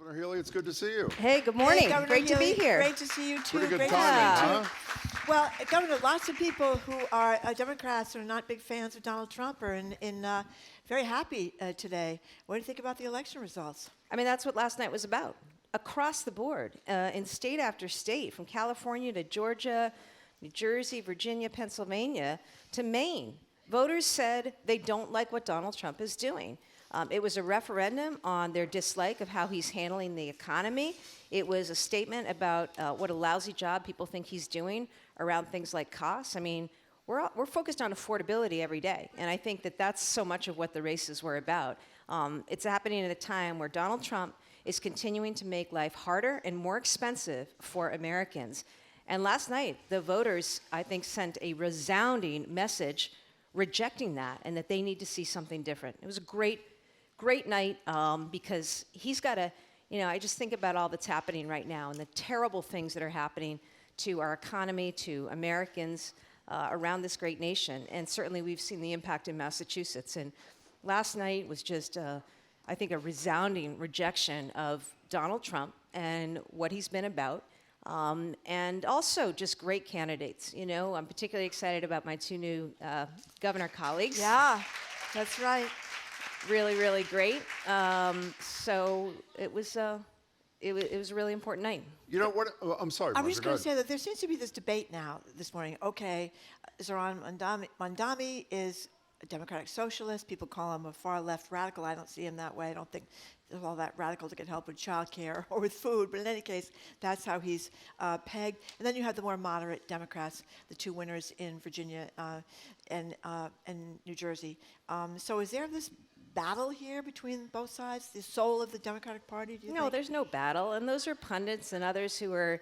Governor Healey, it's good to see you. Hey, good morning. Hey, Governor Great to Healey, be here. Great to see you too. Pretty good Great timing, to see you huh? too. Well, Governor, lots of people who are Democrats who are not big fans of Donald Trump are very happy today. What do you think about the election results? I mean, that's what last night was about. Across the board, in state after state, from California to Georgia, New Jersey, Virginia, Pennsylvania, to Maine, voters said they don't like what Donald Trump is doing. It was a referendum on their dislike of how he's handling the economy. It was a statement about what a lousy job people think he's doing around things like costs. I mean, we're focused on affordability every day, and I think that that's so much of what the races were about. It's happening at a time where Donald Trump is continuing to make life harder and more expensive for Americans. And last night, the voters, I think, sent a resounding message rejecting that and that they need to see something different. It was a great night because he's got to, I just think about all that's happening right now and the terrible things that are happening to our economy, to Americans around this great nation. And certainly we've seen the impact in Massachusetts. And last night was just, I think, a resounding rejection of Donald Trump and what he's been about. And also just great candidates. I'm particularly excited about my two new governor colleagues. Yeah, that's right. Really, really great. So it was a really important night. You know what? I'm sorry, I Martha, was just going to say that there seems to be this debate now this morning. Okay, Zoran Mandami is a democratic socialist. People call him a far-left radical. I don't see him that way. I don't think there's all that radical to get help with childcare or with food. But in any case, that's how he's pegged. And then you have the more moderate Democrats, the two winners in Virginia and New Jersey. So is there this battle here between both sides, the soul of the Democratic Party, do you think? No, there's no battle. And those are pundits and others who are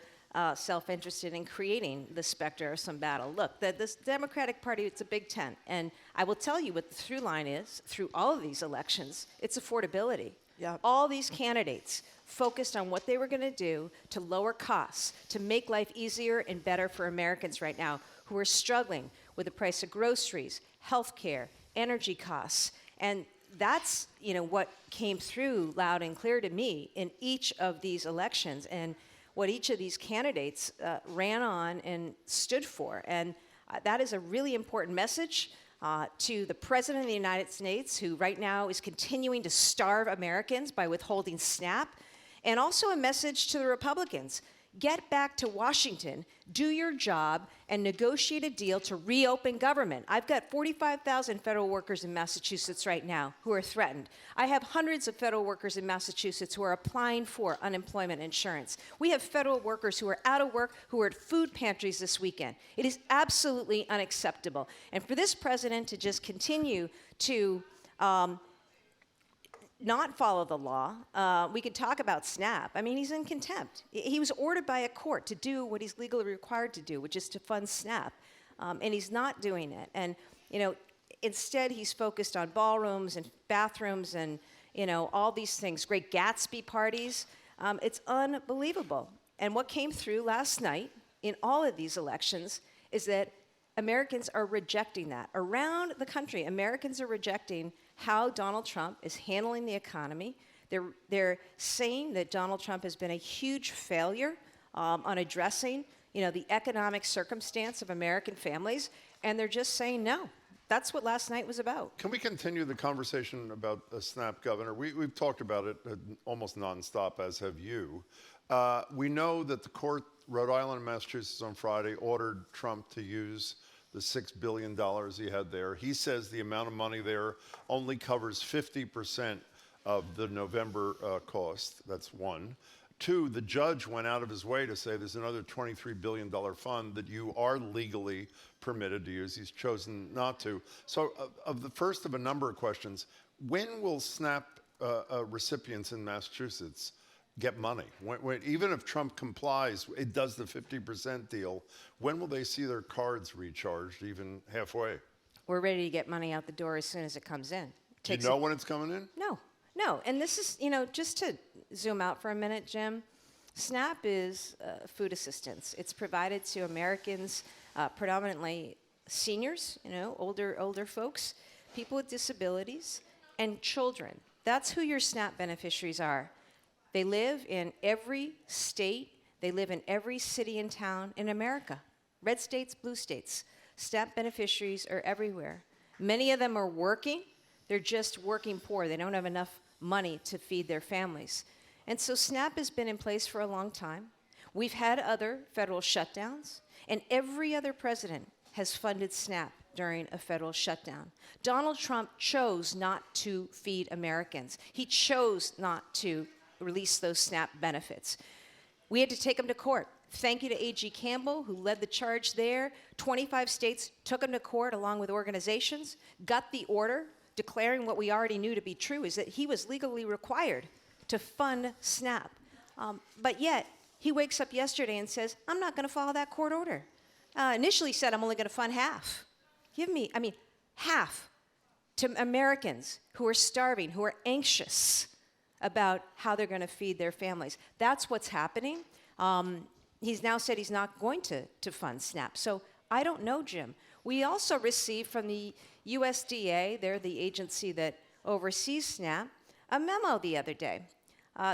self-interested in creating the specter of some battle. Look, this Democratic Party, it's a big tent. And I will tell you what the through line is through all of these elections. It's affordability. Yep. All these candidates focused on what they were going to do to lower costs, to make life easier and better for Americans right now who are struggling with the price of groceries, health care, energy costs. And that's, what came through loud and clear to me in each of these elections and what each of these candidates ran on and stood for. And that is a really important message to the President of the United States, who right now is continuing to starve Americans by withholding SNAP, and also a message to the Republicans. Get back to Washington, do your job, and negotiate a deal to reopen government. I've got 45,000 federal workers in Massachusetts right now who are threatened. I have hundreds of federal workers in Massachusetts who are applying for unemployment insurance. We have federal workers who are out of work, who are at food pantries this weekend. It is absolutely unacceptable. And for this president to just continue to not follow the law. We could talk about SNAP. I mean, he's in contempt. He was ordered by a court to do what he's legally required to do, which is to fund SNAP, and he's not doing it. And instead he's focused on ballrooms and bathrooms and all these things, great Gatsby parties. It's unbelievable. And what came through last night in all of these elections is that Americans are rejecting that. Around the country, Americans are rejecting how Donald Trump is handling the economy. They're saying that Donald Trump has been a huge failure on addressing, the economic circumstance of American families, and they're just saying no. That's what last night was about. Can we continue the conversation about SNAP, Governor? We've talked about it almost nonstop, as have you. We know that the court, Rhode Island and Massachusetts on Friday, ordered Trump to use the $6 billion he had there. He says the amount of money there only covers 50% of the November cost. That's one. Two, the judge went out of his way to say there's another $23 billion fund that you are legally permitted to use. He's chosen not to. So of the first of a number of questions, when will SNAP recipients in Massachusetts get money? Even if Trump complies, it does the 50% deal, when will they see their cards recharged, even halfway? We're ready to get money out the door as soon as it comes in. Do you know when it's coming in? No. And this is, just to zoom out for a minute, Jim, SNAP is food assistance. It's provided to Americans, predominantly seniors, older folks, people with disabilities, and children. That's who your SNAP beneficiaries are. They live in every state. They live in every city and town in America. Red states, blue states. SNAP beneficiaries are everywhere. Many of them are working. They're just working poor. They don't have enough money to feed their families. And so SNAP has been in place for a long time. We've had other federal shutdowns, and every other president has funded SNAP during a federal shutdown. Donald Trump chose not to feed Americans. He chose not to release those SNAP benefits. We had to take him to court. Thank you to A.G. Campbell, who led the charge there. 25 states took him to court along with organizations, got the order declaring what we already knew to be true, is that he was legally required to fund SNAP. But yet, he wakes up yesterday and says, I'm not going to follow that court order. Initially said, I'm only going to fund half. Half to Americans who are starving, who are anxious about how they're going to feed their families. That's what's happening. He's now said he's not going to fund SNAP. So I don't know, Jim. We also received from the USDA, they're the agency that oversees SNAP, a memo the other day.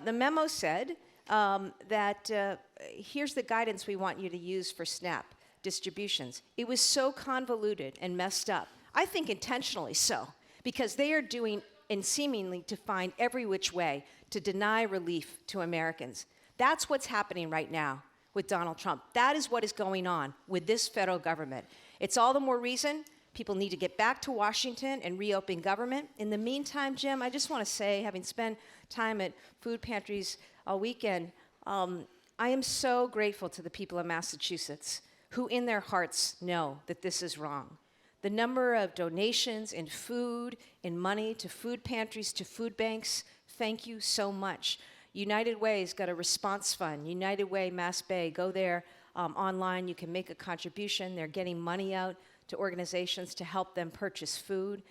The memo said that here's the guidance we want you to use for SNAP distributions. It was so convoluted and messed up, I think intentionally so, because they are doing and seemingly to find every which way to deny relief to Americans. That's what's happening right now with Donald Trump. That is what is going on with this federal government. It's all the more reason people need to get back to Washington and reopen government. In the meantime, Jim, I just want to say, having spent time at food pantries all weekend, I am so grateful to the people of Massachusetts who in their hearts know that this is wrong. The number of donations in food, in money to food pantries, to food banks, thank you so much. United Way's got a response fund. United Way, Mass Bay, go there online. You can make a contribution. They're getting money out to organizations to help them purchase food.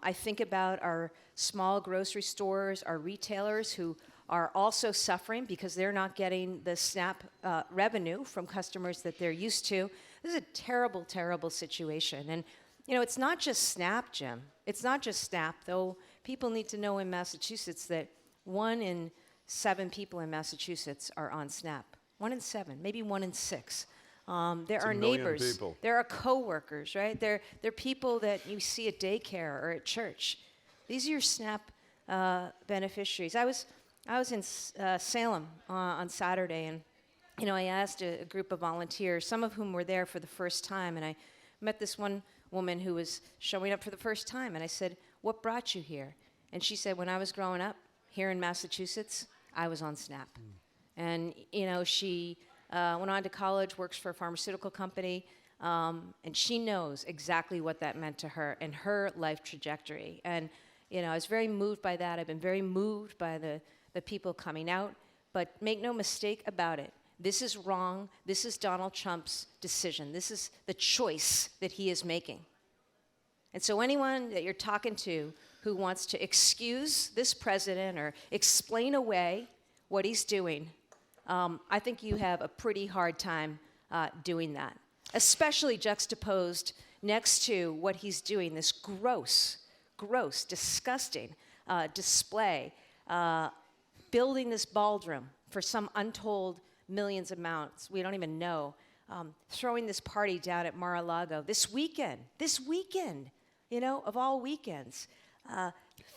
I think about our small grocery stores, our retailers who are also suffering because they're not getting the SNAP revenue from customers that they're used to. This is a terrible, terrible situation. And, you know, it's not just SNAP, Jim. It's not just SNAP, though people need to know in Massachusetts that 1 in 7 people in Massachusetts are on SNAP. 1 in 7, maybe 1 in 6. There are neighbors. People. There are coworkers, right? They're people that you see at daycare or at church. These are your SNAP beneficiaries. I was in Salem on Saturday, and you know, I asked a group of volunteers, some of whom were there for the first time, and I met this one woman who was showing up for the first time, and I said, "What brought you here?" And she said, "When I was growing up here in Massachusetts, I was on SNAP." And you know, she went on to college, works for a pharmaceutical company, and she knows exactly what that meant to her and her life trajectory. And you know, I was very moved by that. I've been very moved by the people coming out. But make no mistake about it, this is wrong. This is Donald Trump's decision. This is the choice that he is making. And so anyone that you're talking to who wants to excuse this president or explain away what he's doing, I think you have a pretty hard time doing that, especially juxtaposed next to what he's doing, this gross, disgusting display, building this ballroom for some untold millions of amounts we don't even know, throwing this party down at Mar-a-Lago this weekend, you know, of all weekends,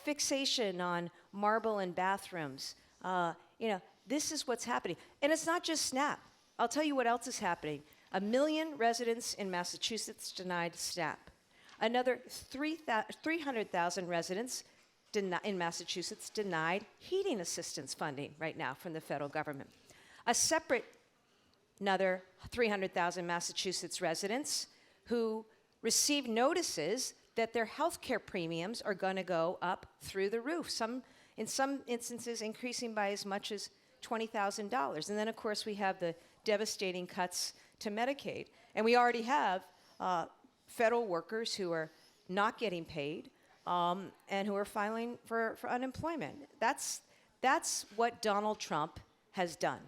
fixation on marble and bathrooms, you know, this is what's happening. And it's not just SNAP. I'll tell you what else is happening. 1 million residents in Massachusetts denied SNAP. Another 300,000 residents in Massachusetts denied heating assistance funding right now from the federal government. Another 300,000 Massachusetts residents who received notices that their health care premiums are going to go up through the roof, in some instances increasing by as much as $20,000. And then, of course, we have the devastating cuts to Medicaid. And we already have federal workers who are not getting paid and who are filing for unemployment. That's what Donald Trump has done.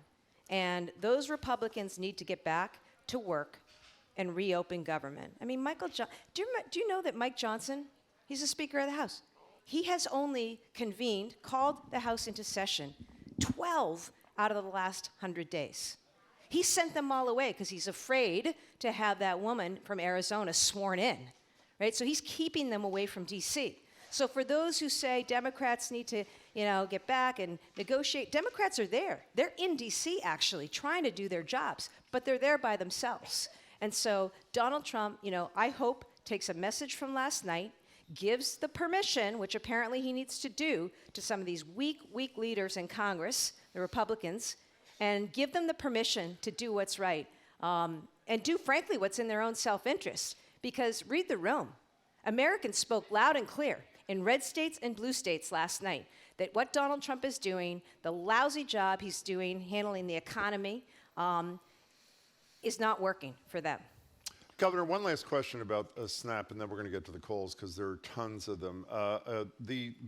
And those Republicans need to get back to work and reopen government. I mean, do you know that Mike Johnson, he's the Speaker of the House. He has only called the House into session 12 out of the last 100 days. He sent them all away because he's afraid to have that woman from Arizona sworn in, right? So he's keeping them away from D.C. So for those who say Democrats need to, get back and negotiate, Democrats are there. They're in D.C. actually trying to do their jobs, but they're there by themselves. And so Donald Trump, I hope takes a message from last night, gives the permission, which apparently he needs to do, to some of these weak leaders in Congress, the Republicans, and give them the permission to do what's right and do, frankly, what's in their own self-interest. Because read the room. Americans spoke loud and clear in red states and blue states last night that what Donald Trump is doing, the lousy job he's doing handling the economy, is not working for them. Governor, one last question about SNAP, and then we're going to get to the calls because there are tons of them.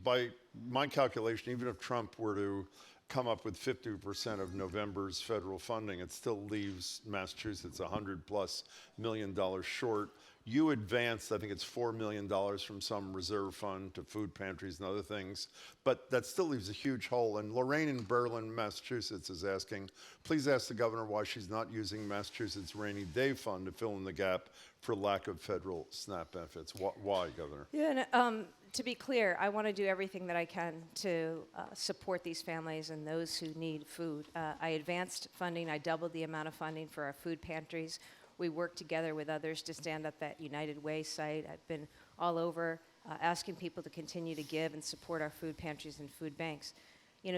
By my calculation, even if Trump were to come up with 50% of November's federal funding, it still leaves Massachusetts $100+ million short. You advanced, I think it's $4 million from some reserve fund to food pantries and other things, but that still leaves a huge hole. And Lorraine in Berlin, Massachusetts is asking, please ask the governor why she's not using Massachusetts Rainy Day Fund to fill in the gap for lack of federal SNAP benefits. Why, Governor? Yeah, to be clear, I want to do everything that I can to support these families and those who need food. I advanced funding. I doubled the amount of funding for our food pantries. We work together with others to stand up that United Way site. I've been all over asking people to continue to give and support our food pantries and food banks.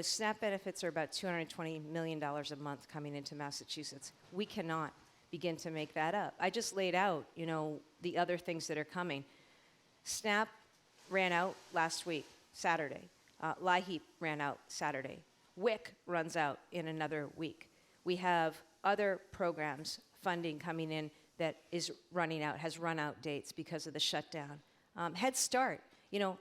SNAP benefits are about $220 million a month coming into Massachusetts. We cannot begin to make that up. I just laid out, the other things that are coming. SNAP ran out last week, Saturday. LIHEAP ran out Saturday. WIC runs out in another week. We have other programs, funding coming in that is running out, has run out dates because of the shutdown. Head Start.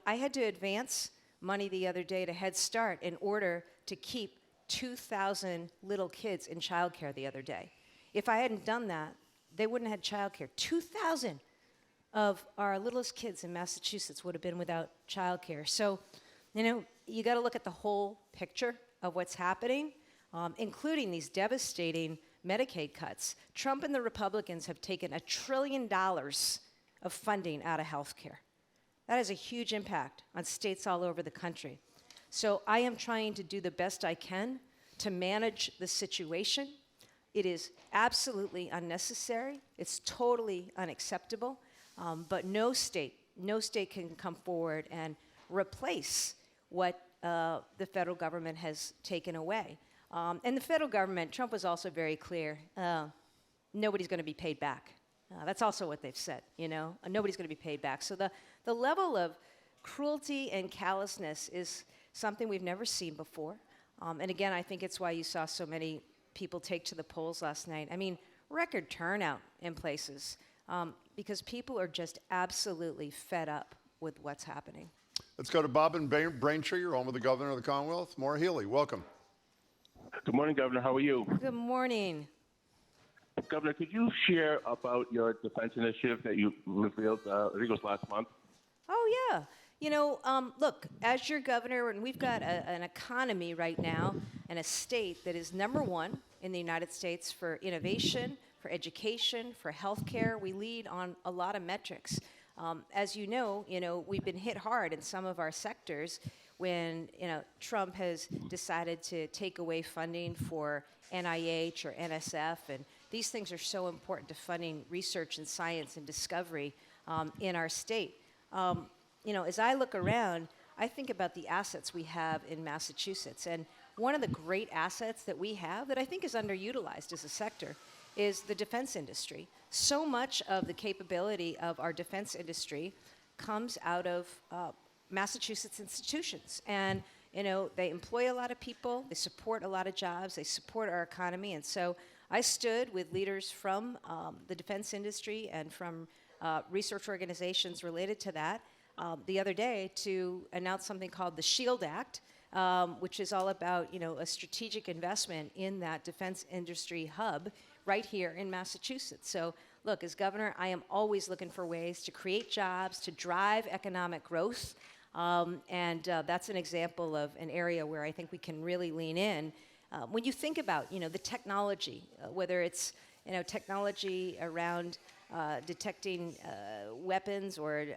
I had to advance money the other day to Head Start in order to keep 2,000 little kids in childcare the other day. If I hadn't done that, they wouldn't have had childcare. 2,000 of our littlest kids in Massachusetts would have been without childcare. So, you got to look at the whole picture of what's happening, including these devastating Medicaid cuts. Trump and the Republicans have taken $1 trillion of funding out of health care. That has a huge impact on states all over the country. So I am trying to do the best I can to manage the situation. It is absolutely unnecessary. It's totally unacceptable. But no state can come forward and replace what the federal government has taken away. And the federal government, Trump was also very clear, nobody's going to be paid back. That's also what they've said, nobody's going to be paid back. So the level of cruelty and callousness is something we've never seen before. And again, I think it's why you saw so many people take to the polls last night. I mean, record turnout in places because people are just absolutely fed up with what's happening. Let's go to Bob in Braintree. You're on with the Governor of the Commonwealth, Maura Healey. Welcome. Good morning, Governor. How are you? Good morning. Governor, could you share about your defense initiative that you revealed, I think it was last month? Oh, yeah. Look, as your governor, and we've got an economy right now and a state that is #1 in the United States for innovation, for education, for healthcare. We lead on a lot of metrics. As you know, we've been hit hard in some of our sectors when Trump has decided to take away funding for NIH or NSF, and these things are so important to funding research and science and discovery in our state. As I look around, I think about the assets we have in Massachusetts, and one of the great assets that we have that I think is underutilized as a sector is the defense industry. So much of the capability of our defense industry comes out of Massachusetts institutions. And, they employ a lot of people, they support a lot of jobs, they support our economy. And so I stood with leaders from the defense industry and from research organizations related to that the other day to announce something called the SHIELD Act, which is all about, a strategic investment in that defense industry hub right here in Massachusetts. So look, as governor, I am always looking for ways to create jobs, to drive economic growth. And that's an example of an area where I think we can really lean in. When you think about, the technology, whether it's, technology around detecting weapons or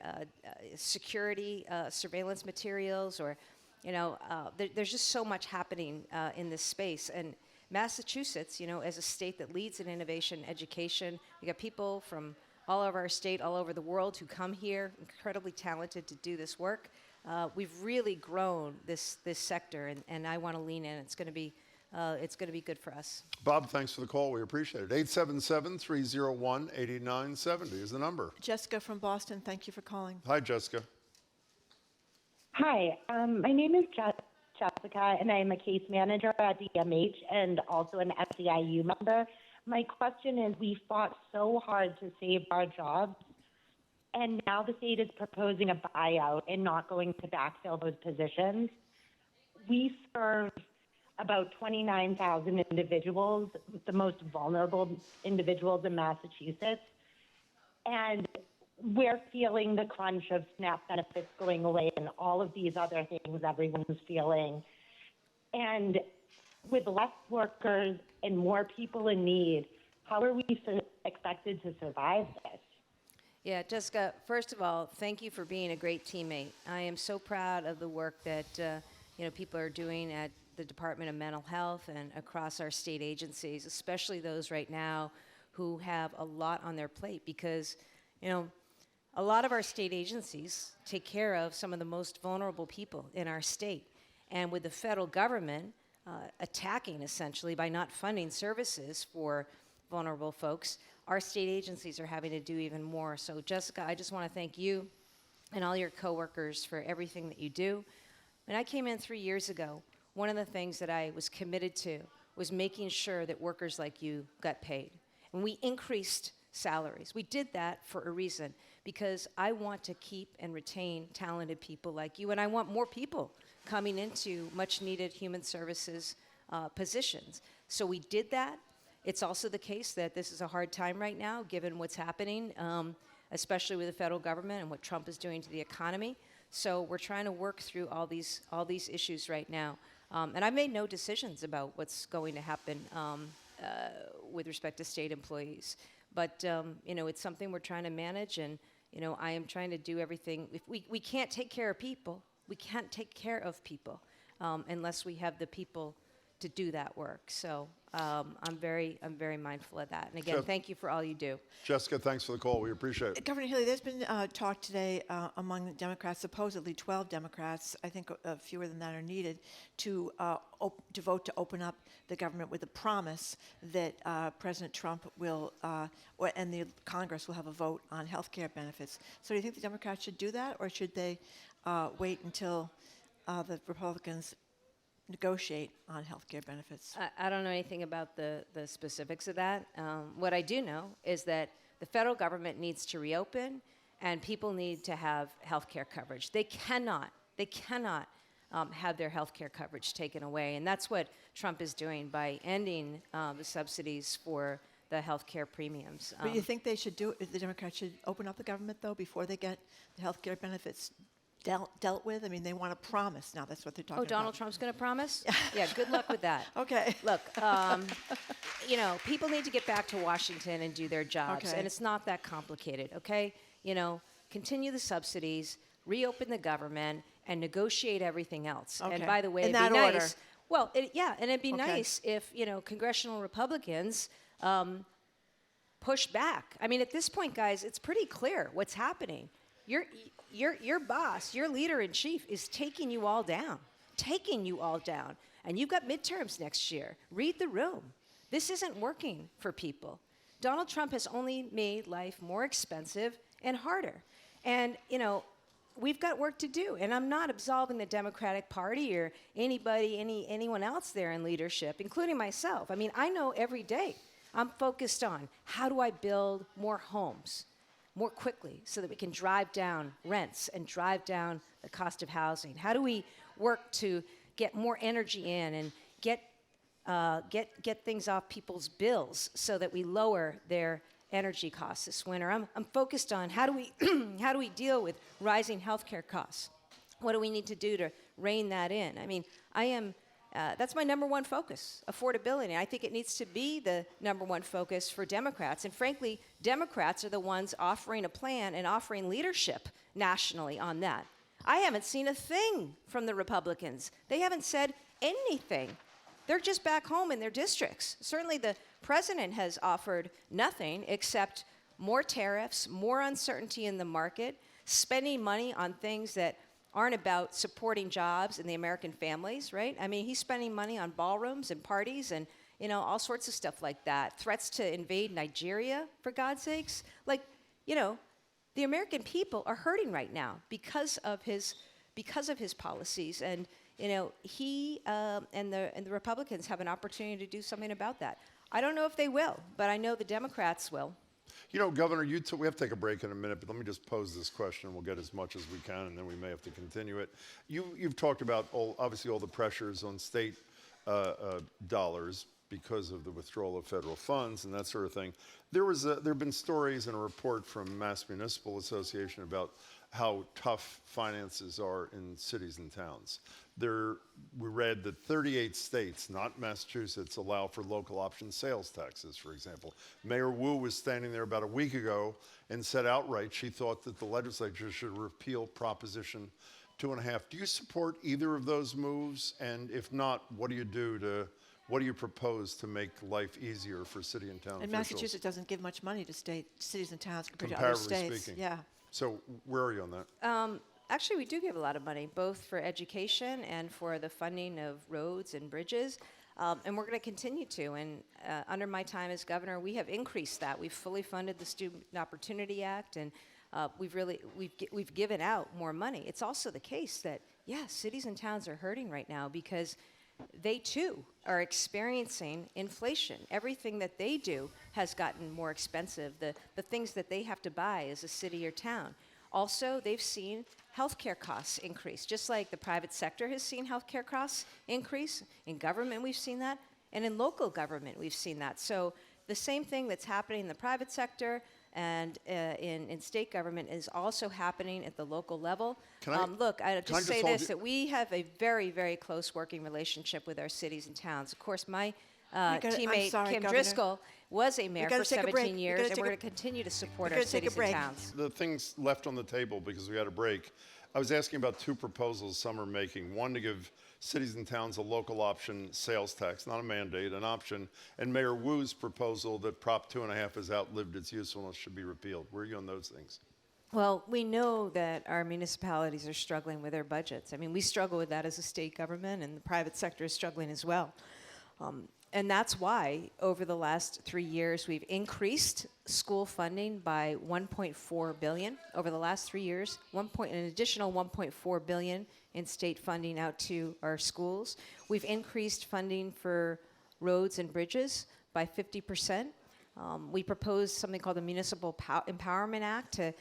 security surveillance materials, or, there's just so much happening in this space. And Massachusetts, as a state that leads in innovation education, we got people from all over our state, all over the world who come here, incredibly talented to do this work. We've really grown this sector, and I want to lean in. It's going to be good for us. Bob, thanks for the call. We appreciate it. 877-301-8970 is the number. Jessica from Boston, thank you for calling. Hi, Jessica. Hi, my name is Jessica, and I'm a case manager at DMH and also an SEIU member. My question is, we fought so hard to save our jobs, and now the state is proposing a buyout and not going to backfill those positions. We serve about 29,000 individuals, the most vulnerable individuals in Massachusetts, and we're feeling the crunch of SNAP benefits going away and all of these other things everyone's feeling. And with less workers and more people in need, how are we expected to survive this? Yeah, Jessica, first of all, thank you for being a great teammate. I am so proud of the work that people are doing at the Department of Mental Health and across our state agencies, especially those right now who have a lot on their plate, because a lot of our state agencies take care of some of the most vulnerable people in our state. And with the federal government attacking, essentially, by not funding services for vulnerable folks, our state agencies are having to do even more. So, Jessica, I just want to thank you and all your coworkers for everything that you do. When I came in 3 years ago, one of the things that I was committed to was making sure that workers like you got paid. And we increased salaries. We did that for a reason, because I want to keep and retain talented people like you, and I want more people coming into much needed human services positions. So we did that. It's also the case that this is a hard time right now, given what's happening, especially with the federal government and what Trump is doing to the economy. So we're trying to work through all these issues right now. And I've made no decisions about what's going to happen with respect to state employees. But, it's something we're trying to manage, and, I am trying to do everything. If we can't take care of people, we can't take care of people unless we have the people to do that work. So I'm very mindful of that. And again, thank you for all you do. Jessica, thanks for the call. We appreciate it. Governor Healey, there's been talk today among the Democrats, supposedly 12 Democrats, I think fewer than that are needed, to vote to open up the government with a promise that President Trump will, and the Congress will have a vote on health care benefits. So do you think the Democrats should do that, or should they wait until the Republicans negotiate on health care benefits? I don't know anything about the specifics of that. What I do know is that the federal government needs to reopen, and people need to have health care coverage. They cannot have their health care coverage taken away, and that's what Trump is doing by ending the subsidies for the health care premiums. But you think they should do it, the Democrats should open up the government, though, before they get the health care benefits dealt with? I mean, they want to promise now. That's what they're talking about. Oh, Donald Trump's going to promise? Yeah, good luck with that. Okay. Look, people need to get back to Washington and do their jobs, Okay. and it's not that complicated, okay? Continue the subsidies, reopen the government, and negotiate everything else. Okay. And by the way, In it'd that be order. nice. Well, and it'd be Okay. nice if, congressional Republicans push back. I mean, at this point, guys, it's pretty clear what's happening. Your boss, your leader-in-chief, is taking you all down. And you've got midterms next year. Read the room. This isn't working for people. Donald Trump has only made life more expensive and harder. And, we've got work to do. And I'm not absolving the Democratic Party or anyone else there in leadership, including myself. I mean, I know every day I'm focused on how do I build more homes more quickly so that we can drive down rents and drive down the cost of housing? How do we work to get more energy in and get things off people's bills so that we lower their energy costs this winter? I'm focused on how do we deal with rising healthcare costs, What do we need to do to rein that in? I mean, that's my number one focus, affordability. I think it needs to be the number one focus for Democrats. And frankly, Democrats are the ones offering a plan and offering leadership nationally on that. I haven't seen a thing from the Republicans. They haven't said anything. They're just back home in their districts. Certainly the president has offered nothing except more tariffs, more uncertainty in the market, spending money on things that aren't about supporting jobs and the American families, right? I mean, he's spending money on ballrooms and parties and, all sorts of stuff like that. Threats to invade Nigeria, for God's sakes. Like, the American people are hurting right now because of his policies. And, he and the Republicans have an opportunity to do something about that. I don't know if they will, but I know the Democrats will. Governor, we have to take a break in a minute, but let me just pose this question. We'll get as much as we can, and then we may have to continue it. You've talked about, obviously, all the pressures on state dollars because of the withdrawal of federal funds and that sort of thing. There have been stories and a report from Mass Municipal Association about how tough finances are in cities and towns. We read that 38 states, not Massachusetts, allow for local option sales taxes, for example. Mayor Wu was standing there about a week ago and said outright she thought that the legislature should repeal Proposition 2.5. Do you support either of those moves? And if not, what do you propose to make life easier for city and town And officials? Massachusetts doesn't give much money to cities and towns compared to other Comparatively states. speaking. Yeah. So where are you on that? Actually, we do give a lot of money, both for education and for the funding of roads and bridges. And we're going to continue to. And under my time as governor, we have increased that. We've fully funded the Student Opportunity Act, and we've given out more money. It's also the case that, cities and towns are hurting right now because they too are experiencing inflation. Everything that they do has gotten more expensive, the things that they have to buy as a city or town. Also, they've seen healthcare costs increase, just like the private sector has seen healthcare costs increase. In government, we've seen that, and in local government, we've seen that. So the same thing that's happening in the private sector and in state government is also happening at the local level. Look, I'll just say this, that we have a very, very close working relationship with our cities and towns. Of course, my teammate, Kim Governor. Driscoll, was a mayor for 17 years, and we're going to continue to support our cities and towns. The things left on the table because we had a break. I was asking about two proposals some are making. One, to give cities and towns a local option sales tax, not a mandate, an option. And Mayor Wu's proposal that Prop 2.5 has outlived its usefulness should be repealed. Where are you on those things? Well, we know that our municipalities are struggling with their budgets. I mean, we struggle with that as a state government, and the private sector is struggling as well. And that's why, over the last 3 years, we've increased school funding by $1.4 billion. Over the last 3 years, an additional $1.4 billion in state funding out to our schools. We've increased funding for roads and bridges by 50%. We proposed something called the Municipal Empowerment Act to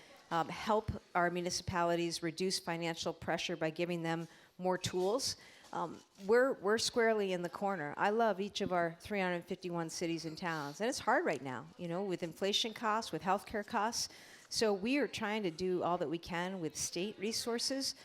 help our municipalities reduce financial pressure by giving them more tools. We're squarely in the corner. I love each of our 351 cities and towns, and it's hard right now, with inflation costs, with healthcare costs. So we are trying to do all that we can with state resources.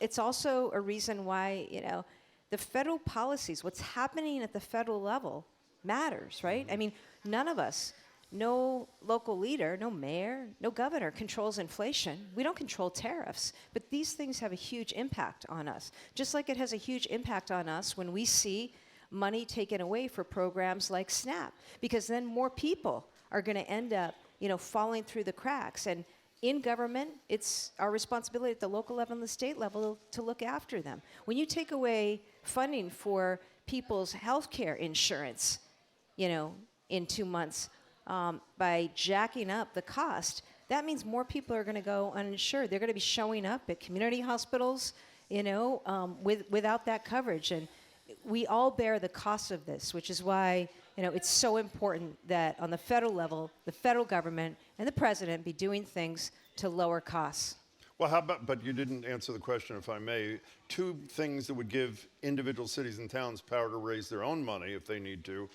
It's also a reason why, the federal policies, what's happening at the federal level matters, right? I mean, none of us, no local leader, no mayor, no governor controls inflation. We don't control tariffs, but these things have a huge impact on us. Just like it has a huge impact on us when we see money taken away for programs like SNAP, because then more people are going to end up, falling through the cracks. And in government, it's our responsibility at the local level and the state level to look after them. When you take away funding for people's health care insurance, in 2 months, by jacking up the cost, that means more people are going to go uninsured. They're going to be showing up at community hospitals, without that coverage. And we all bear the cost of this, which is why, it's so important that on the federal level, the federal government and the president be doing things to lower costs. Well, but you didn't answer the question, if I may. Two things that would give individual cities and towns power to raise their own money if they need to.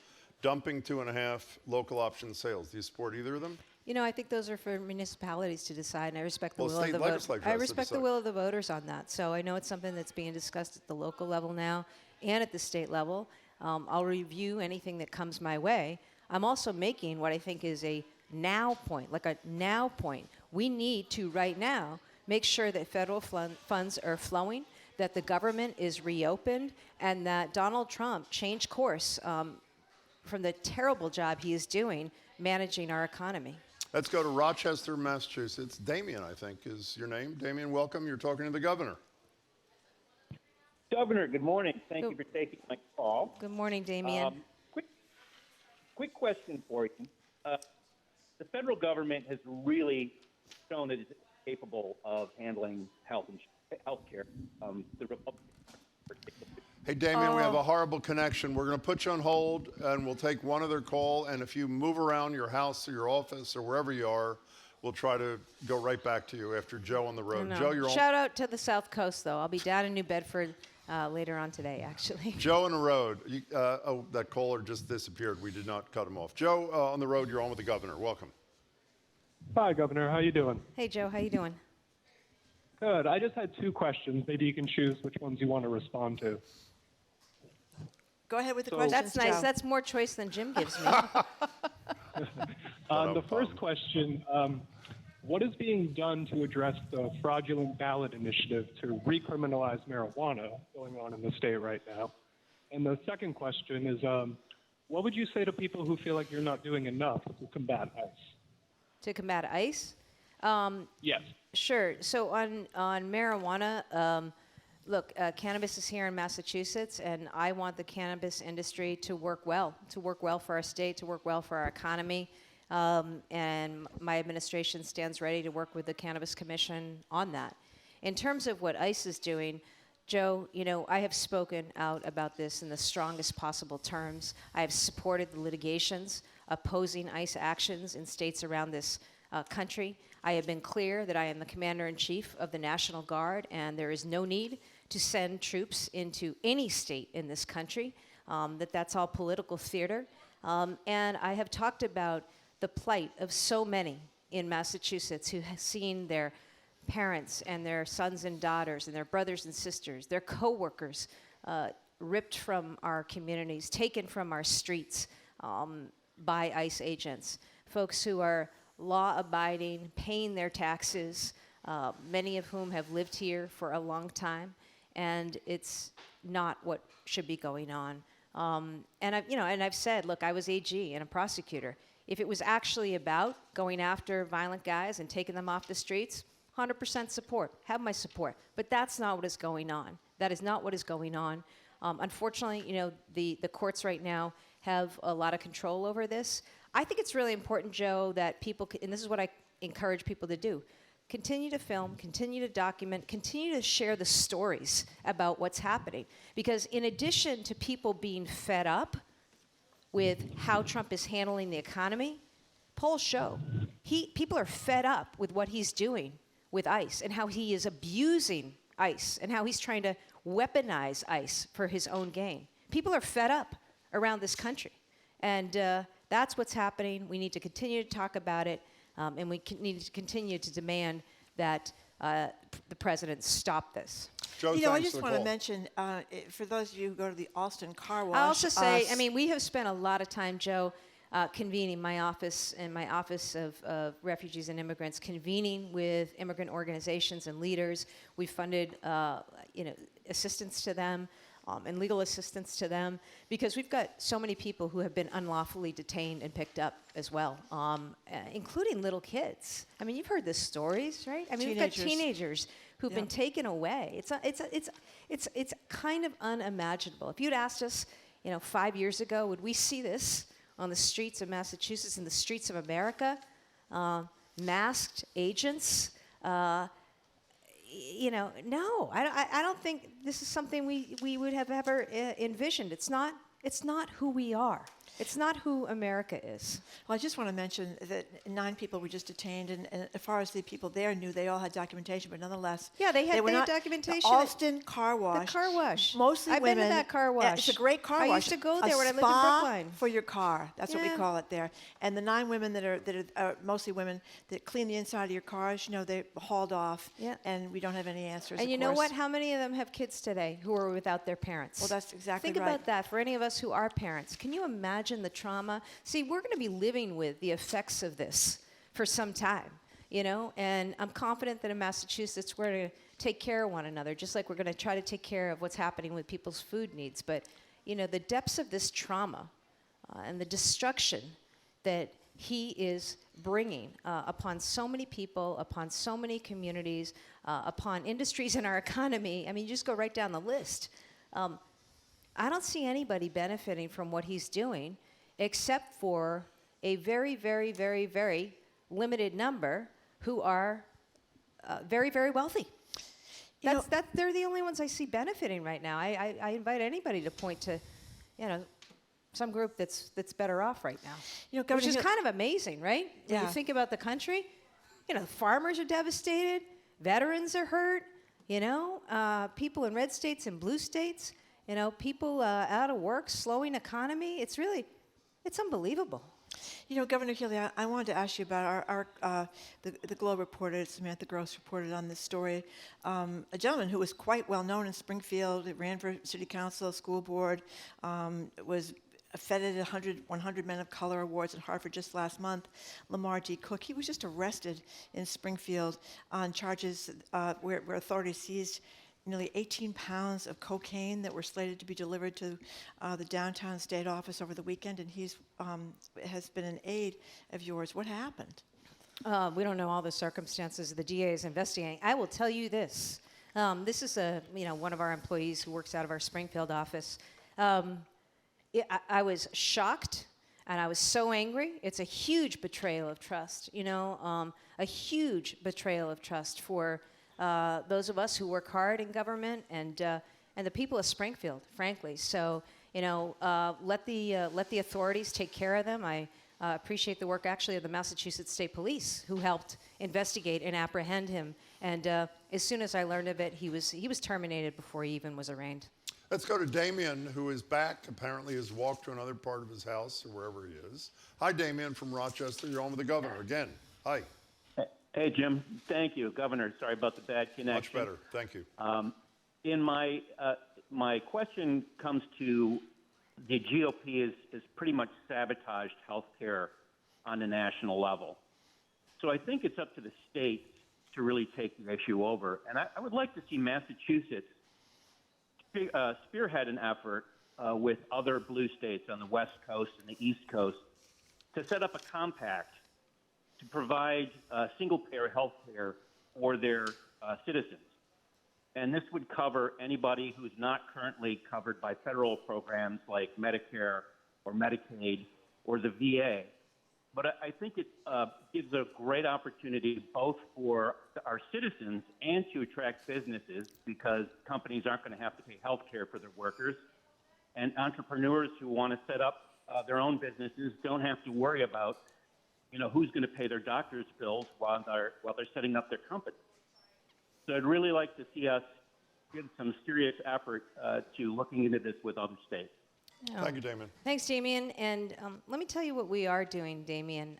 Dumping 2.5, local option sales. Do you support either of them? You know, I think those are for municipalities to decide, and I respect the Well, will of state the legislature I has to respect the decide. will of the voters on that. So I know it's something that's being discussed at the local level now and at the state level. I'll review anything that comes my way. I'm also making what I think is a now point, like a now point. We need to right now make sure that federal funds are flowing, that the government is reopened, and that Donald Trump changed course from the terrible job he is doing managing our economy. Let's go to Rochester, Massachusetts. Damien, I think, is your name. Damien, welcome. You're talking to the governor. Governor, good morning. Thank you for taking my call. Good morning, Damien. Quick question for you. The federal government has really shown that it's capable of handling health care. The Republican Hey, Damien, we have a horrible connection. We're going to put you on hold, and we'll take one other call. And if you move around your house or your office or wherever you are, we'll try to go right back to you after Joe on the road. No. Joe, you're Shout out to the South Coast, though. I'll be down in New Bedford later on today, actually. Joe on the road. That caller just disappeared. We did not cut him off. Joe on the road. You're on with the governor. Welcome. Hi, Governor. How you doing? Hey, Joe, how you doing? Good. I just had two questions. Maybe you can choose which ones you want to respond to. Go ahead with the So- questions, That's nice. Joe. That's more choice than Jim gives me. The first question, what is being done to address the fraudulent ballot initiative to recriminalize marijuana going on in the state right now? And the second question is, what would you say to people who feel like you're not doing enough to combat ICE? To combat ICE? Yes. Sure. So on marijuana, look, cannabis is here in Massachusetts, and I want the cannabis industry to work well for our state, to work well for our economy. And my administration stands ready to work with the Cannabis Commission on that. In terms of what ICE is doing, Joe, you know, I have spoken out about this in the strongest possible terms. I have supported the litigations opposing ICE actions in states around this country. I have been clear that I am the Commander-in-Chief of the National Guard, and there is no need to send troops into any state in this country, that's all political theater. And I have talked about the plight of so many in Massachusetts who have seen their parents and their sons and daughters and their brothers and sisters, their coworkers, ripped from our communities, taken from our streets by ICE agents, folks who are law-abiding, paying their taxes, many of whom have lived here for a long time, and it's not what should be going on. And I've said, look, I was AG and a prosecutor. If it was actually about going after violent guys and taking them off the streets, 100% support, have my support. But that's not what is going on. That is not what is going on. Unfortunately, you know, the courts right now have a lot of control over this. I think it's really important, Joe, that people, and this is what I encourage people to do, continue to film, continue to document, continue to share the stories about what's happening. Because in addition to people being fed up with how Trump is handling the economy, polls show people are fed up with what he's doing with ICE and how he is abusing ICE and how he's trying to weaponize ICE for his own gain. People are fed up around this country. And that's what's happening. We need to continue to talk about it, and we need to continue to demand that the president stop this. Joe, You know, I thanks just for the want to call. mention, for those of you who go to the Allston car wash. I also say, I mean, we have spent a lot of time, Joe, convening my office and my Office of Refugees and Immigrants, convening with immigrant organizations and leaders. We funded, assistance to them and legal assistance to them because we've got so many people who have been unlawfully detained and picked up as well, including little kids. I mean, you've heard the stories, right? I mean, we've got teenagers who've been taken away. It's kind of unimaginable. If you'd asked us, 5 years ago, would we see this on the streets of Massachusetts, in the streets of America? Masked agents? No, I don't think this is something we would have ever envisioned. It's not who we are. It's not who America is. Well, I just want to mention that 9 people were just detained, and as far as the people there knew, they all had documentation, but nonetheless, Yeah, they had were not- documentation. The Allston car wash. The car wash. Mostly I've women. been to that car wash. It's a great car I wash. used to go A there when I lived in spa Brookline. for your car. That's what we Yeah. call it there. And the 9 women that are mostly women that clean the inside of your cars, they hauled off. Yeah. And we don't have any answers. And of you know course. what? How many of them have kids today who are without their parents? Well, that's exactly Think right. about that for any of us who are parents. Can you imagine the trauma? See, we're going to be living with the effects of this for some time, and I'm confident that in Massachusetts we're going to take care of one another, just like we're going to try to take care of what's happening with people's food needs. But, the depths of this trauma and the destruction that he is bringing upon so many people, upon so many communities, upon industries in our economy. I mean, you just go right down the list. I don't see anybody benefiting from what he's doing except for a very, very, very, very limited number who are very, very wealthy. They're the only ones I see benefiting right now. I invite anybody to point to, some group that's better off right now. Governor Which is Hill- kind of amazing, right? When you Yeah. think about the country, farmers are devastated, veterans are hurt, people in red states and blue states, people out of work, slowing economy. It's unbelievable. Governor Healey, I wanted to ask you about the Globe reported, Samantha Gross reported on this story, a gentleman who was quite well known in Springfield, ran for city council, school board, was feted 100 Men of Color Awards in Hartford just last month, Lamar D. Cook. He was just arrested in Springfield on charges where authorities seized nearly 18 pounds of cocaine that were slated to be delivered to the downtown state office over the weekend, and he's has been an aide of yours. What happened? We don't know all the circumstances. The DA is investigating. I will tell you this. This is one of our employees who works out of our Springfield office. I was shocked, and I was so angry. It's a huge betrayal of trust, a huge betrayal of trust for those of us who work hard in government and the people of Springfield, frankly. So, let the authorities take care of them. I appreciate the work, actually, of the Massachusetts State Police, who helped investigate and apprehend him. And as soon as I learned of it, he was terminated before he even was arraigned. Let's go to Damien, who is back. Apparently has walked to another part of his house or wherever he is. Hi, Damien from Rochester. You're on with the governor again. Hi. Hey, Jim. Thank you, Governor. Sorry about the bad connection. Much better. Thank you. In my question comes to the GOP has pretty much sabotaged health care on a national level. So I think it's up to the states to really take the issue over. And I would like to see Massachusetts spearhead an effort with other blue states on the West Coast and the East Coast to set up a compact to provide single-payer health care for their citizens. And this would cover anybody who's not currently covered by federal programs like Medicare or Medicaid or the VA. But I think it gives a great opportunity both for our citizens and to attract businesses, because companies aren't going to have to pay health care for their workers. And entrepreneurs who want to set up their own businesses don't have to worry about who's going to pay their doctor's bills while they're setting up their company. So I'd really like to see us give some serious effort to looking into this with other states. Thank you, Damien. Thanks, Damien. And let me tell you what we are doing, Damien.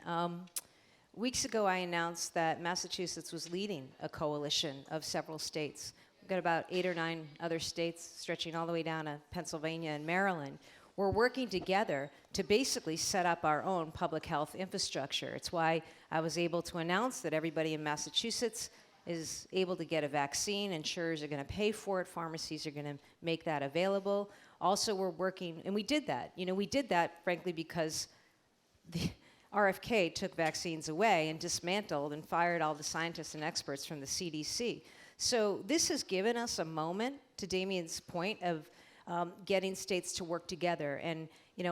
Weeks ago, I announced that Massachusetts was leading a coalition of several states. We've got about 8 or 9 other states stretching all the way down to Pennsylvania and Maryland. We're working together to basically set up our own public health infrastructure. It's why I was able to announce that everybody in Massachusetts is able to get a vaccine. Insurers are going to pay for it. Pharmacies are going to make that available. Also, we're working, and we did that. We did that, frankly, because the RFK took vaccines away and dismantled and fired all the scientists and experts from the CDC. So this has given us a moment, to Damien's point, of getting states to work together. And,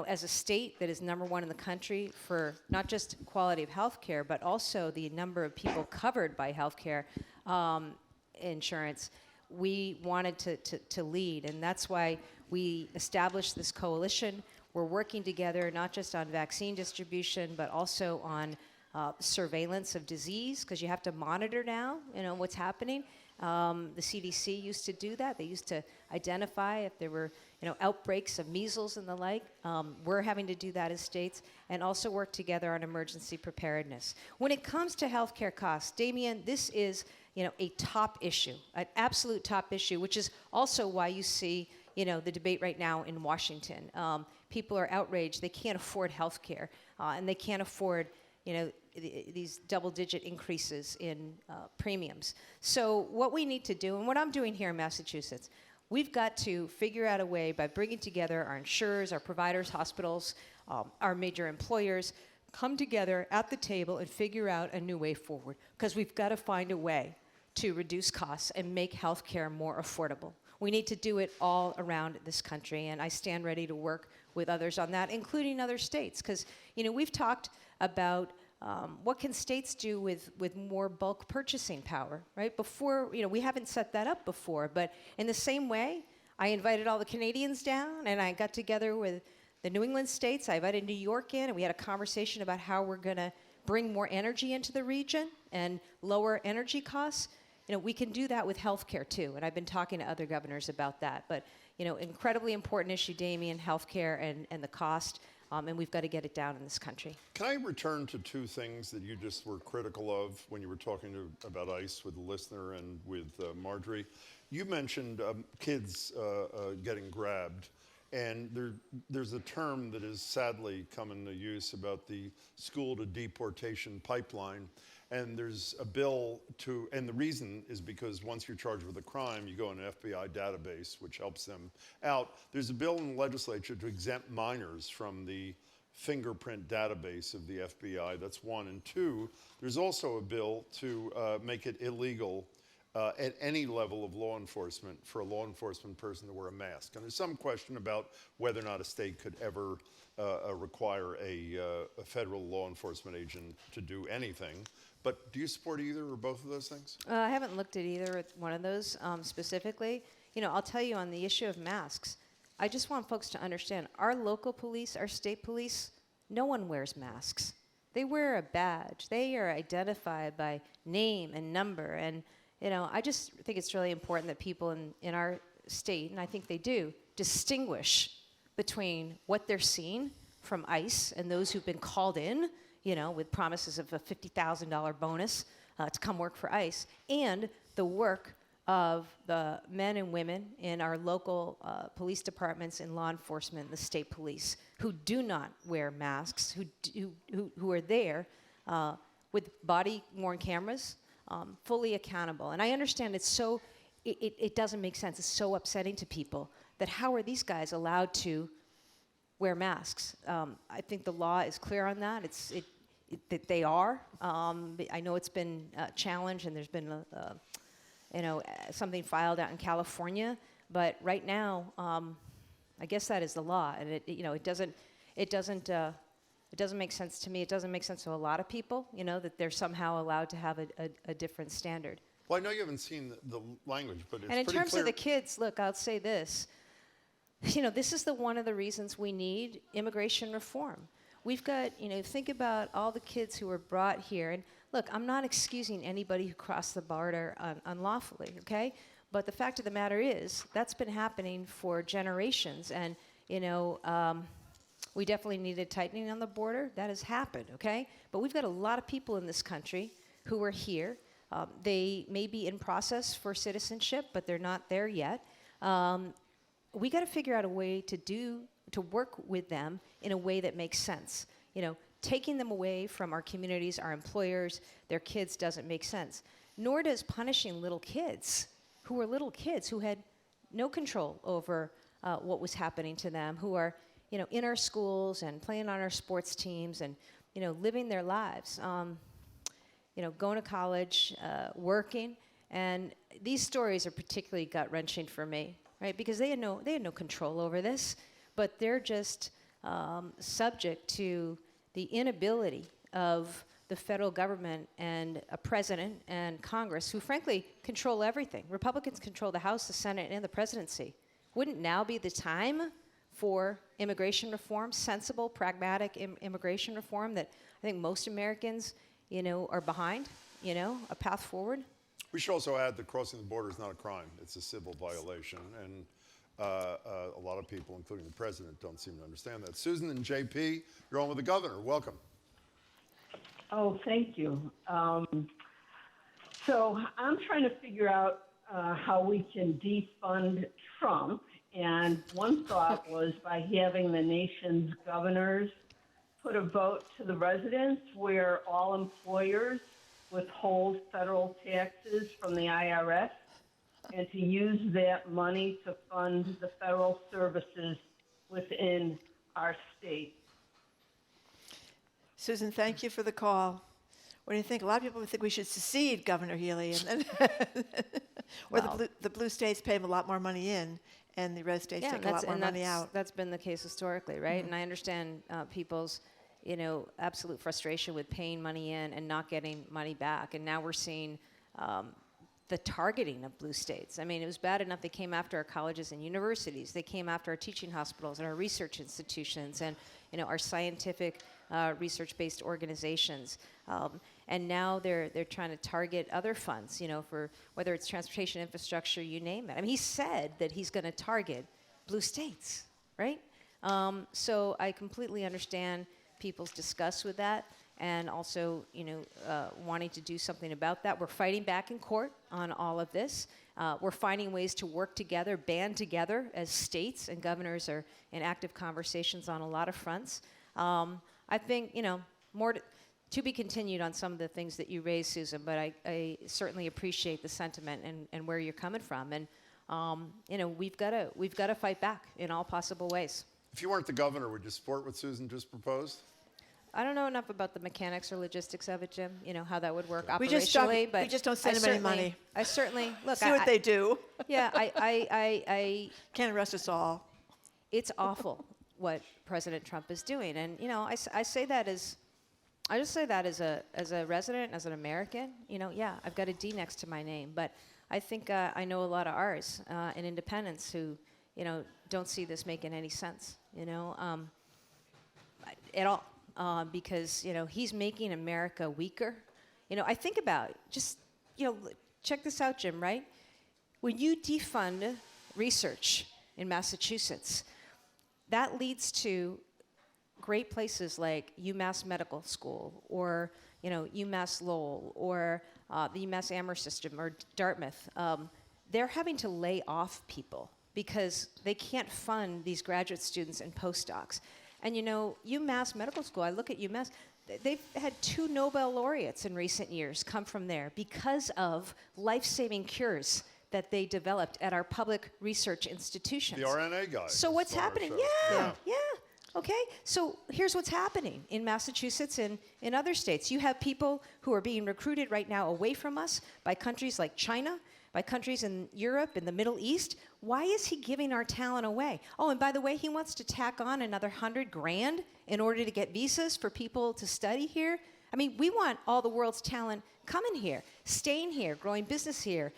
as a state that is #1 in the country for not just quality of health care, but also the number of people covered by health care insurance, we wanted to lead. And that's why we established this coalition. We're working together not just on vaccine distribution, but also on surveillance of disease, because you have to monitor now, what's happening. The CDC used to do that. They used to identify if there were, outbreaks of measles and the like. We're having to do that as states, and also work together on emergency preparedness. When it comes to healthcare costs, Damien, this is, a top issue, an absolute top issue, which is also why you see, the debate right now in Washington. People are outraged. They can't afford healthcare, and they can't afford, these double-digit increases in premiums. So what we need to do, and what I'm doing here in Massachusetts, we've got to figure out a way by bringing together our insurers, our providers, hospitals, our major employers, come together at the table and figure out a new way forward, because we've got to find a way to reduce costs and make healthcare more affordable. We need to do it all around this country, and I stand ready to work with others on that, including other states, because we've talked about what can states do with more bulk purchasing power, right? Before, we haven't set that up before, but in the same way, I invited all the Canadians down, and I got together with the New England states. I invited New York in, and we had a conversation about how we're going to bring more energy into the region and lower energy costs. We can do that with healthcare too, and I've been talking to other governors about that. But, incredibly important issue, Damien, healthcare and the cost, and we've got to get it down in this country. Can I return to two things that you just were critical of when you were talking about ICE with the listener and with Marjorie? You mentioned kids getting grabbed, and there's a term that is sadly come into use about the school-to-deportation pipeline. And there's a bill and the reason is because once you're charged with a crime, you go in an FBI database, which helps them out. There's a bill in the legislature to exempt minors from the fingerprint database of the FBI. That's one. And two, there's also a bill to make it illegal at any level of law enforcement for a law enforcement person to wear a mask. And there's some question about whether or not a state could ever require a federal law enforcement agent to do anything. But do you support either or both of those things? I haven't looked at either one of those specifically. I'll tell you on the issue of masks, I just want folks to understand, our local police, our state police, no one wears masks. They wear a badge. They are identified by name and number. And, I just think it's really important that people in our state, and I think they do, distinguish between what they're seeing from ICE and those who've been called in, with promises of a $50,000 bonus to come work for ICE, and the work of the men and women in our local police departments and law enforcement, the state police, who do not wear masks, who are there with body-worn cameras, fully accountable. And I understand it doesn't make sense. It's so upsetting to people that how are these guys allowed to wear masks? I think the law is clear on that. That they are. I know it's been challenged, and there's been something filed out in California. But right now, I guess that is the law, and it doesn't make sense to me. It doesn't make sense to a lot of people. That they're somehow allowed to have a different standard. Well, I know you haven't seen the language, but it's and in pretty terms clear. of the kids, look, I'll say this. This is one of the reasons we need immigration reform. We've got, think about all the kids who were brought here. And look, I'm not excusing anybody who crossed the border unlawfully, okay? But the fact of the matter is, that's been happening for generations. And, we definitely needed tightening on the border. That has happened, okay? But we've got a lot of people in this country who are here. They may be in process for citizenship, but they're not there yet. We got to figure out a way to work with them in a way that makes sense. Taking them away from our communities, our employers, their kids doesn't make sense. Nor does punishing little kids who had no control over what was happening to them, who are, in our schools and playing on our sports teams and, living their lives, going to college, working. And these stories are particularly gut-wrenching for me, right? Because they had no control over this. But they're just subject to the inability of the federal government and a president and Congress, who frankly control everything. Republicans control the House, the Senate, and the presidency. Wouldn't now be the time for immigration reform, sensible, pragmatic immigration reform that I think most Americans, are behind, a path forward. We should also add that crossing the border is not a crime. It's a civil violation. And a lot of people, including the president, don't seem to understand that. Susan and JP, you're on with the governor. Welcome. Oh, thank you. So I'm trying to figure out how we can defund Trump. And one thought was by having the nation's governors put a vote to the residents where all employers withhold federal taxes from the IRS and to use that money to fund the federal services within our state. Susan, thank you for the call. What do you think? A lot of people think we should secede, Governor Healey, and then or the blue states pay a lot more money in, and the red states take a lot more money out. That's been the case historically, right? And I understand people's, absolute frustration with paying money in and not getting money back. And now we're seeing the targeting of blue states. I mean, it was bad enough they came after our colleges and universities. They came after our teaching hospitals and our research institutions and, our scientific research-based organizations. And now they're trying to target other funds, for whether it's transportation infrastructure, you name it. I mean, he said that he's going to target blue states, right? So I completely understand people's disgust with that, and also, wanting to do something about that. We're fighting back in court on all of this. We're finding ways to work together, band together as states, and governors are in active conversations on a lot of fronts. I think, more to be continued on some of the things that you raised, Susan, but I certainly appreciate the sentiment and where you're coming from. And, we've got to fight back in all possible ways. If you weren't the governor, would you support what Susan just proposed? I don't know enough about the mechanics or logistics of it, Jim, how that would work We operationally. we just don't send them any money. I certainly, look, See what they do. Yeah, I Can't arrest us all. it's awful what President Trump is doing. And, I say that as, I just say that as a resident, as an American, I've got a D next to my name. But I think I know a lot of R's and independents who, don't see this making any sense, at all. Because, he's making America weaker. I think about just, check this out, Jim, right? When you defund research in Massachusetts, that leads to great places like UMass Medical School or, UMass Lowell or the UMass Amherst system or Dartmouth. They're having to lay off people because they can't fund these graduate students and postdocs. And UMass Medical School, I look at UMass, they've had 2 Nobel laureates in recent years come from there because of life-saving cures that they developed at our public research institutions. The RNA guys. So what's happening? Yeah. Okay, so here's what's happening in Massachusetts and in other states. You have people who are being recruited right now away from us by countries like China, by countries in Europe, in the Middle East. Why is he giving our talent away? Oh, and by the way, he wants to tack on another $100,000 in order to get visas for people to study here. I mean, we want all the world's talent coming here, staying here, growing business here,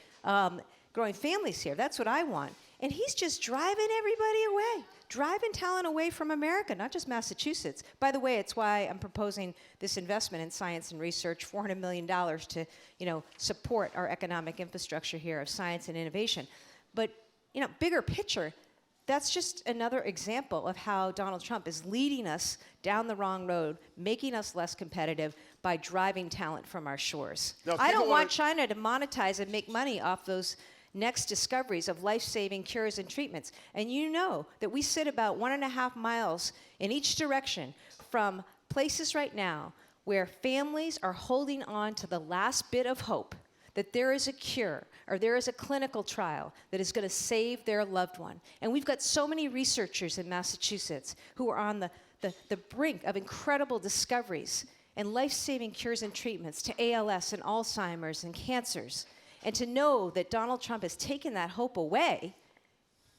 growing families here. That's what I want. And he's just driving everybody away, driving talent away from America, not just Massachusetts. By the way, it's why I'm proposing this investment in science and research, $400 million to, support our economic infrastructure here of science and innovation. But, bigger picture, that's just another example of how Donald Trump is leading us down the wrong road, making us less competitive by driving talent from our shores. Now, I don't want China to monetize and make money off those next discoveries of life-saving cures and treatments. And you know that we sit about 1.5 miles in each direction from places right now where families are holding on to the last bit of hope that there is a cure or there is a clinical trial that is going to save their loved one. And we've got so many researchers in Massachusetts who are on the brink of incredible discoveries and life-saving cures and treatments to ALS and Alzheimer's and cancers. And to know that Donald Trump has taken that hope away,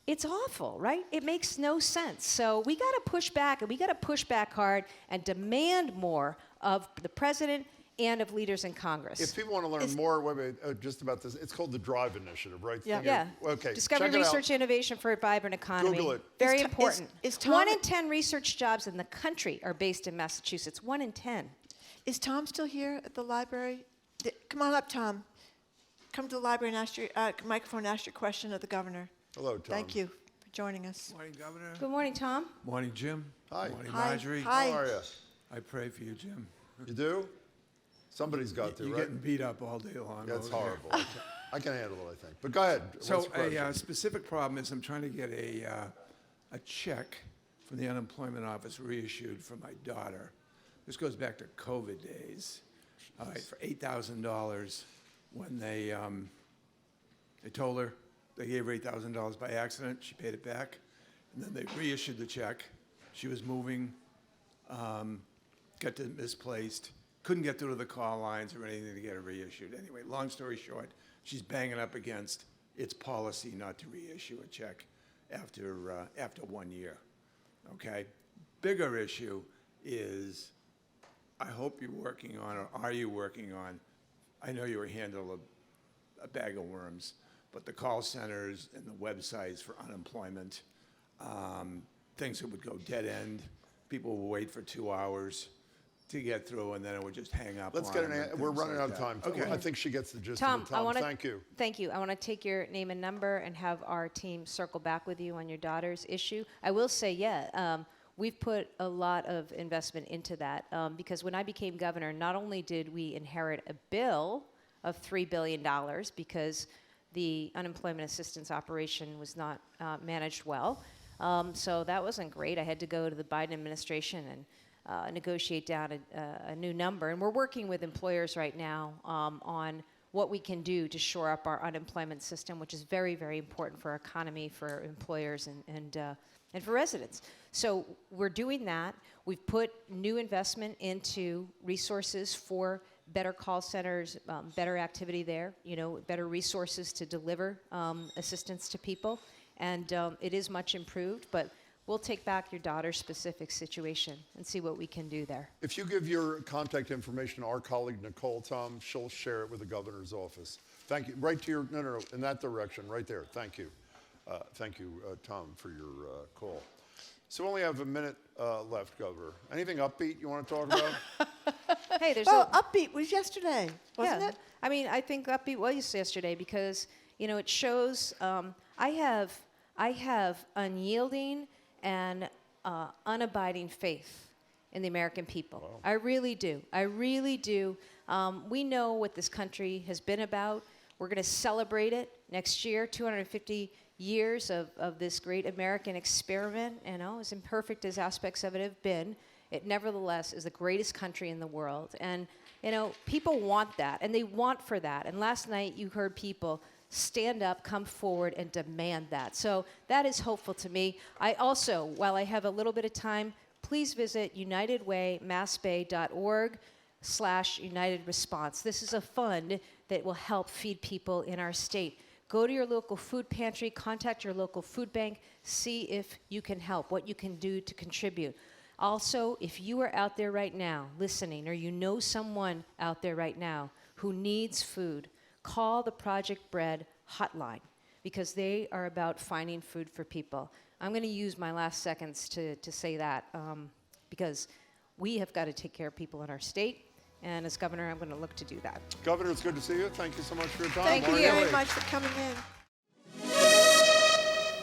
it's awful, right? It makes no sense. So we got to push back, and we got to push back hard and demand more of the president and of leaders in Congress. If people want to learn more, just about this, it's called the DRIVE Initiative, right? Yeah. Yeah. Okay. Discovery, check it out. research, innovation for a vibrant economy. Google it. Very Is important. Tom- 1 in 10 research jobs in the country are based in Massachusetts. 1 in 10. Is Tom still here at the library? Come on up, Tom. Come to the library and ask your microphone and ask your question of the governor. Hello, Tom. Thank you for joining us. Morning, Governor. Good morning, Tom. Morning, Jim. Hi. Morning, Hi. Marjorie. Hi. How are you? I pray for you, Jim. You do? Somebody's got to, You're right? getting beat up all day long. That's over there. horrible. I can handle it, I think. But go ahead. So What's the question? a specific problem is I'm trying to get a check from the unemployment office reissued for my daughter. This goes back to COVID days. All right, for $8,000 when they told her, they gave her $8,000 by accident. She paid it back. And then they reissued the check. She was moving, got to Misplaced, couldn't get through to the call lines or anything to get it reissued. Anyway, long story short, she's banging up against its policy not to reissue a check after 1 year. Okay? Bigger issue is, I hope you're working on, or are you working on, I know you handle a bag of worms, but the call centers and the websites for unemployment, things that would go dead end, people would wait for 2 hours to get through, and then it would just hang up. Let's on get them and we're things running like out of that. time. Okay. I think she gets the gist Tom, of it. Tom, thank you. Thank you. I want to take your name and number and have our team circle back with you on your daughter's issue. I will say, we've put a lot of investment into that because when I became governor, not only did we inherit a bill of $3 billion because the unemployment assistance operation was not managed well, so that wasn't great. I had to go to the Biden administration and negotiate down a new number. And we're working with employers right now on what we can do to shore up our unemployment system, which is very, very important for our economy, for employers, and for residents. So we're doing that. We've put new investment into resources for better call centers, better activity there, better resources to deliver assistance to people. And it is much improved, but we'll take back your daughter's specific situation and see what we can do there. If you give your contact information to our colleague Nicole, Tom, she'll share it with the governor's office. Thank you. Right to your, no, in that direction, right there. Thank you. Thank you, Tom, for your call. So we only have a minute left, Governor. Anything upbeat you want to talk about? Hey, there's Upbeat was yesterday, wasn't it? I mean, I think Upbeat was yesterday because, it shows I have unyielding and unabiding faith in the American people. Wow. I really do. I really do. We know what this country has been about. We're going to celebrate it next year, 250 years of this great American experiment. As imperfect as aspects of it have been, it nevertheless is the greatest country in the world. And, people want that, and they want for that. And last night you heard people stand up, come forward, and demand that. So that is hopeful to me. I also, while I have a little bit of time, please visit unitedwaymassbay.org/United Response. This is a fund that will help feed people in our state. Go to your local food pantry, contact your local food bank, see if you can help, what you can do to contribute. Also, if you are out there right now listening, or you know someone out there right now who needs food, call the Project Bread hotline because they are about finding food for people. I'm going to use my last seconds to say that because we have got to take care of people in our state. And as governor, I'm going to look to do that. Governor, it's good to see you. Thank you so much for your time. Thank you Maura very Healey. much for coming in.